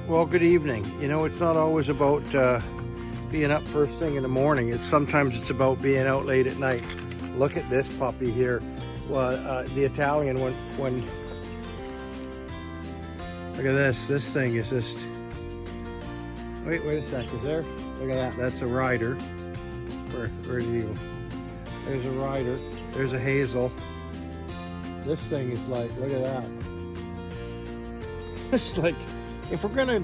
Well, good evening. You know, it's not always about being up first thing in the morning. Sometimes it's about being out late at night. Look at this puppy here. Well, the Italian when look at this. This thing is just. Wait a sec. Is there? Look at that. That's a rider. Where's you? There's a rider. There's a hazel. This thing is like. Look at that. It's like. If we're gonna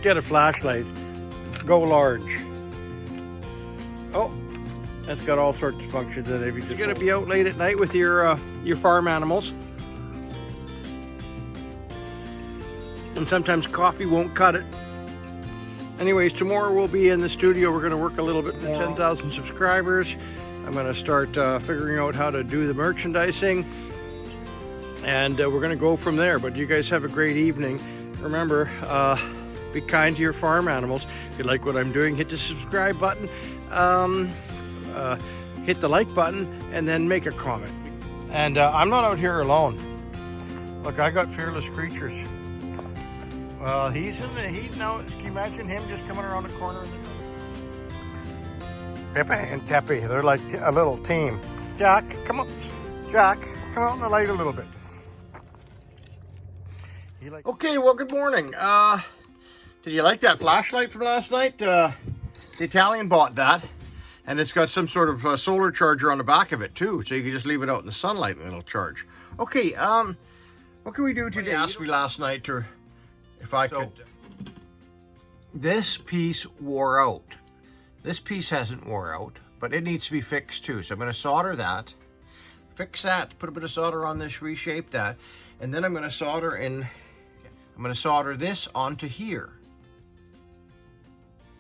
get a flashlight, go large. Oh, that's got all sorts of functions in it. If you're gonna be out late at night with your farm animals, and sometimes coffee won't cut it. Anyways, tomorrow we'll be in the studio. We're gonna work a little bit more. 10,000 subscribers. I'm gonna start figuring out how to do the merchandising. And we're going to go from there. But you guys have a great evening. Remember, be kind to your farm animals. If you like what I'm doing, hit the subscribe button, hit the like button, and then make a comment. And I'm not out here alone. Look, I got fearless creatures. Well, he's now. Can you imagine him just coming around the corner? Pepe and Teppy, they're like a little team. Jack, come on. Jack, come out in the light a little bit. Okay, well, good morning. Did you like that flashlight from last night? The Italian bought that, and it's got some sort of solar charger on the back of it too, so you can just leave it out in the sunlight and it'll charge. Okay, what can we do today? Asked me last night to if I could. This piece wore out. This piece hasn't wore out, but it needs to be fixed too. So I'm going to solder that, fix that, put a bit of solder on this, reshape that, and then I'm going to solder in. I'm going to solder this onto here,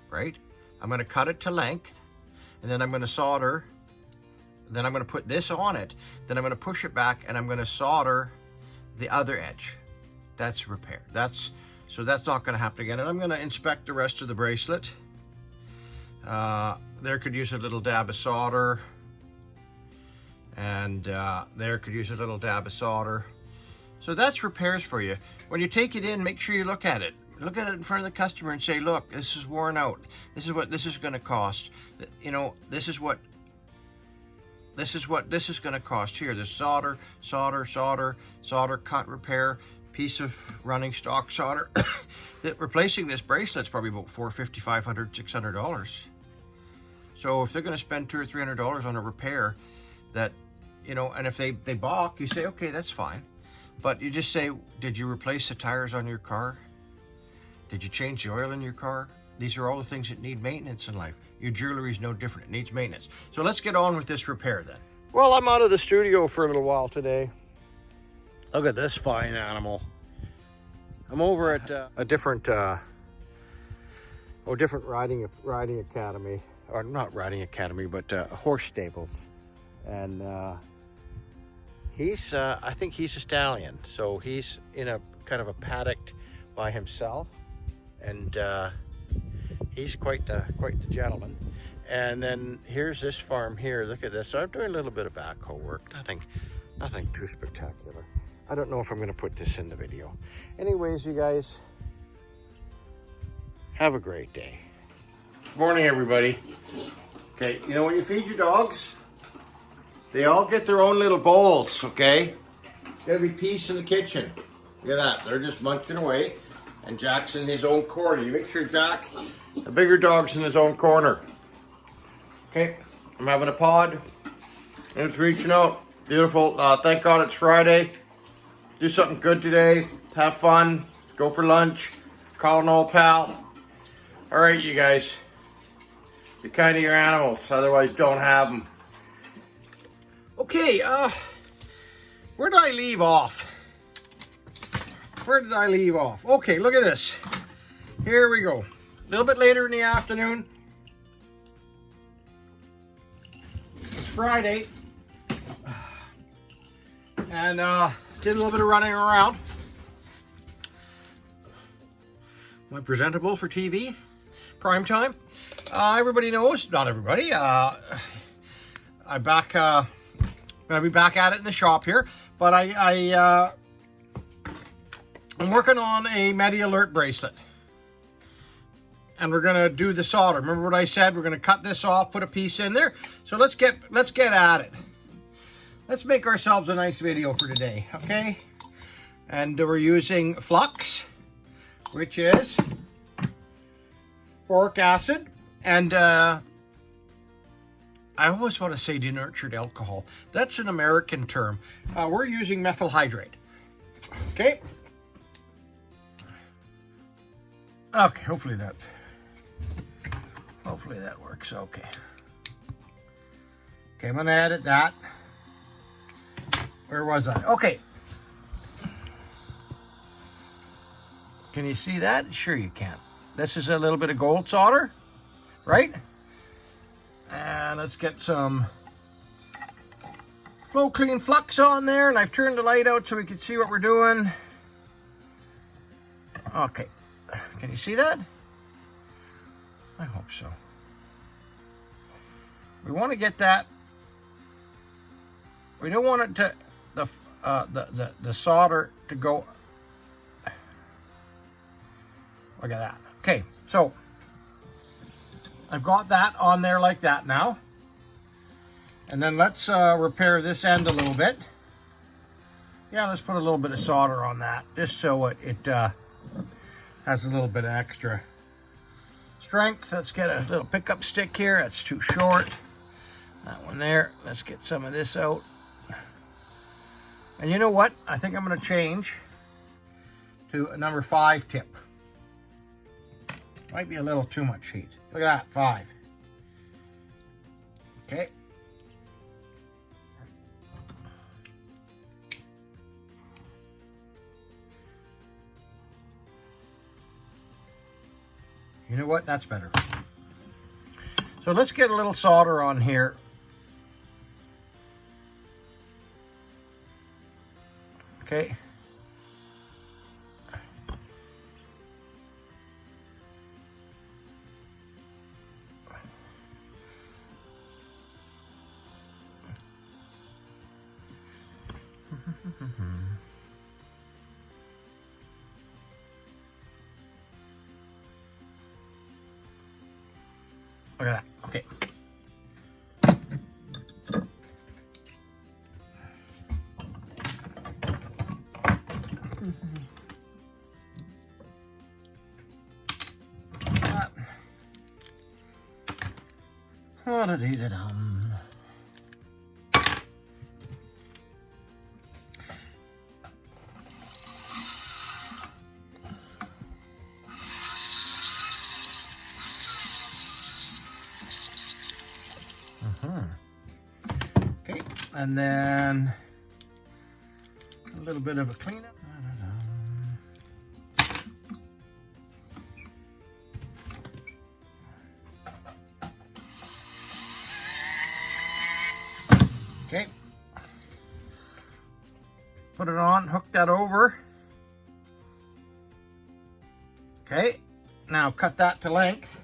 right? I'm going to cut it to length, and then I'm going to solder, then I'm going to put this on it, then I'm going to push it back, and I'm going to solder the other edge. That's repair. So that's not going to happen again. And I'm going to inspect the rest of the bracelet. There could use a little dab of solder, and there could use a little dab of solder. So that's repairs for you. When you take it in, make sure you look at it. Look at it in front of the customer and say, look, this is worn out. This is what this is going to cost. You know, this is what this is going to cost. Here, there's solder, cut, repair, piece of running stock solder. Replacing this bracelet's probably about $450, $500, $600. So if they're going to spend $200 or $300 on a repair, that, you know, and if they balk, you say, okay, that's fine. But you just say, did you replace the tires on your car? Did you change the oil in your car? These are all the things that need maintenance in life. Your jewelry is no different. It needs maintenance. So let's get on with this repair then. Well, I'm out of the studio for a little while today. Look at this fine animal. I'm over at a different riding academy. Or not riding academy, but horse stables. And I think he's a stallion, so he's in a kind of a paddock by himself, and he's quite the gentleman. And then here's this farm here. Look at this. So I'm doing a little bit of backhoe work. Nothing too spectacular. I don't know if I'm going to put this in the video. Anyways, you guys, have a great day. Good morning, everybody. Okay, you know when you feed your dogs, they all get their own little bowls, okay? It's gotta be peace in the kitchen. Look at that, they're just munching away. And Jack's in his own corner. You make sure Jack, the bigger dog's in his own corner. Okay, I'm having a pod. And it's reaching out. Beautiful. Thank God it's Friday. Do something good today. Have fun. Go for lunch. Call an old pal. All right, you guys. Be kind to your animals, otherwise don't have them. Okay, where did I leave off? Okay, look at this. Here we go. A little bit later in the afternoon. It's Friday. And did a little bit of running around. Am I presentable for TV? Prime time? Everybody knows, not everybody, I'll be back at it in the shop here, but I I'm working on a Medical Alert Bracelet. And we're gonna do the solder. Remember what I said? We're gonna cut this off, put a piece in there. So let's get at it. Let's make ourselves a nice video for today, okay? And we're using flux, which is boric acid, and I always want to say denatured alcohol. That's an American term. We're using methyl hydrate. Okay. Okay, hopefully that works. Okay. Okay, I'm gonna edit that. Where was I? Okay. Can you see that? Sure you can. This is a little bit of gold solder, right? And let's get some flow clean flux on there, and I've turned the light out so we can see what we're doing. Okay. Can you see that? I hope so. We want to get that. We don't want it to the solder to go. Look at that. Okay, so I've got that on there like that now. And then let's repair this end a little bit. Yeah, let's put a little bit of solder on that, just so it has a little bit of extra strength. Let's get a little pickup stick here. That's too short. That one there. Let's get some of this out. And you know what? I think I'm going to change to a number 5 tip. Might be a little too much heat. Look at that, 5. Okay. You know what? That's better. So let's get a little solder on here. Okay. Look at that. Okay. Da-dee-da-dum. Okay, and then a little bit of a cleanup. Okay, put it on, hook that over. Okay, now cut that to length,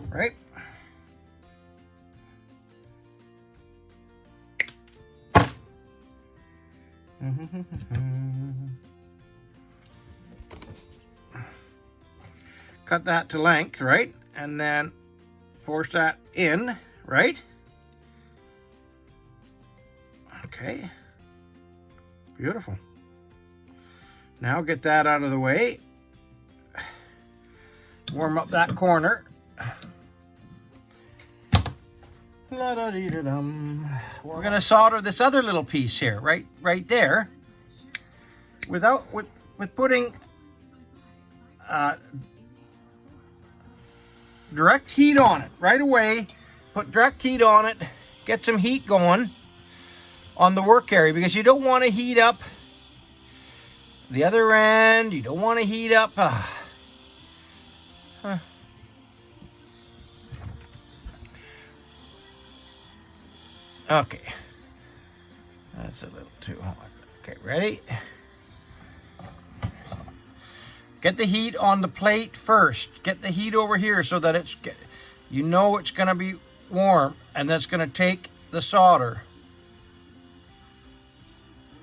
right? Cut that to length, right? And then force that in, right? Okay, beautiful. Now get that out of the way. Warm up that corner. La-da-dee-da-dum. We're gonna solder this other little piece here, right there, with putting direct heat on it right away. Put direct heat on it. Get some heat going on the work area, because you don't want to heat up the other end. You don't want to heat up. Okay, that's a little too hot. Okay, ready? Get the heat on the plate first. Get the heat over here so that it's going to be warm, and that's going to take the solder.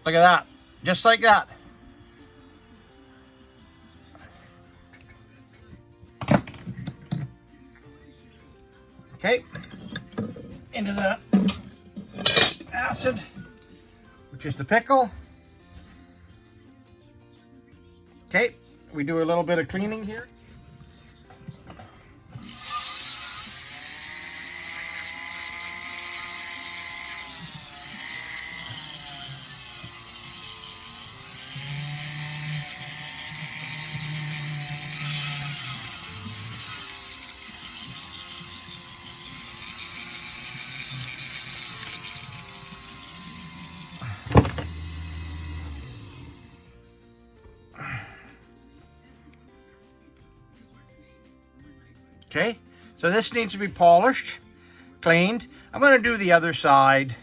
Look at that, just like that. the pickle. Okay, we do a little bit of cleaning here. Okay, so this needs to be polished, cleaned. I'm going to do the other side,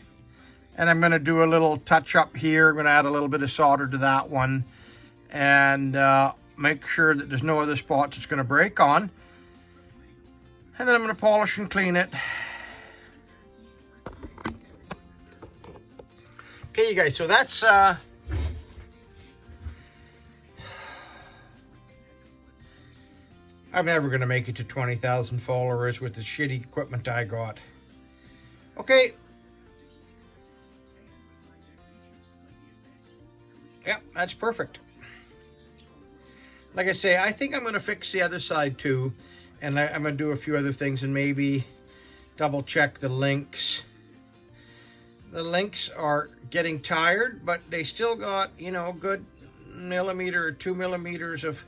and I'm going to do a little touch up here. I'm going to add a little bit of solder to that one, and make sure that there's no other spots it's going to break on. And then I'm going to polish and clean it. Okay, you guys, so that's I'm never going to make it to 20,000 followers with the shitty equipment I got. Okay. Yep, that's perfect. Like I say, I think I'm going to fix the other side too. And I'm going to do a few other things and maybe double check the links. The links are getting tired, but they still got, you know, a good millimeter or 2 millimeters of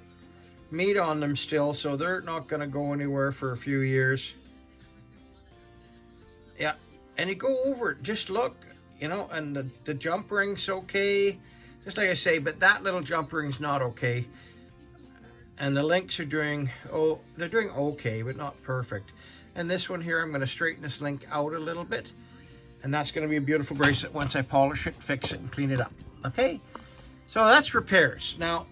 meat on them still, so they're not going to go anywhere for a few years. Yeah, and you go over it, just look, you know, and the jump ring's okay, just like I say, but that little jump ring's not okay. And the links are doing, oh, they're doing okay, but not perfect. And this one here, I'm going to straighten this link out a little bit, and that's going to be a beautiful bracelet once I polish it, fix it, and clean it up. Okay, so that's repairs. Now,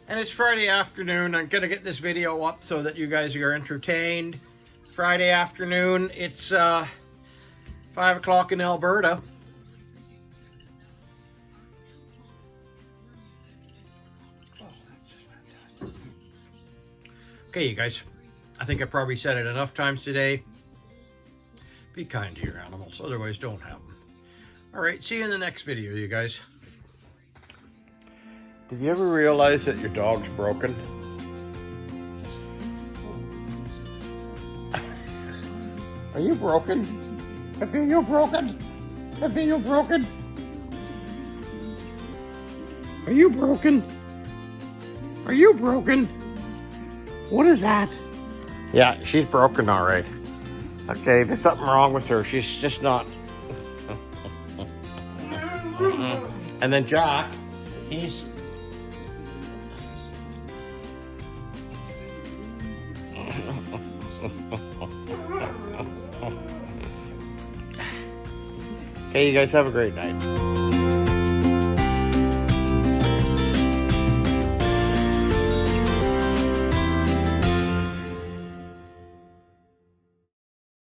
and it's Friday afternoon. I'm gonna get this video up so that you guys are entertained. Friday afternoon, it's 5 o'clock in Alberta. Okay, you guys, I think I probably said it enough times today. Be kind to your animals, otherwise don't have them. All right, see you in the next video, you guys. Did you ever realize that your dog's broken? Are you broken? Are you broken? Are you broken? Are you broken? Are you broken? What is that? Yeah, she's broken, all right. Okay, there's something wrong with her. She's just not. And then Jack, he's... Okay, you guys have a great night.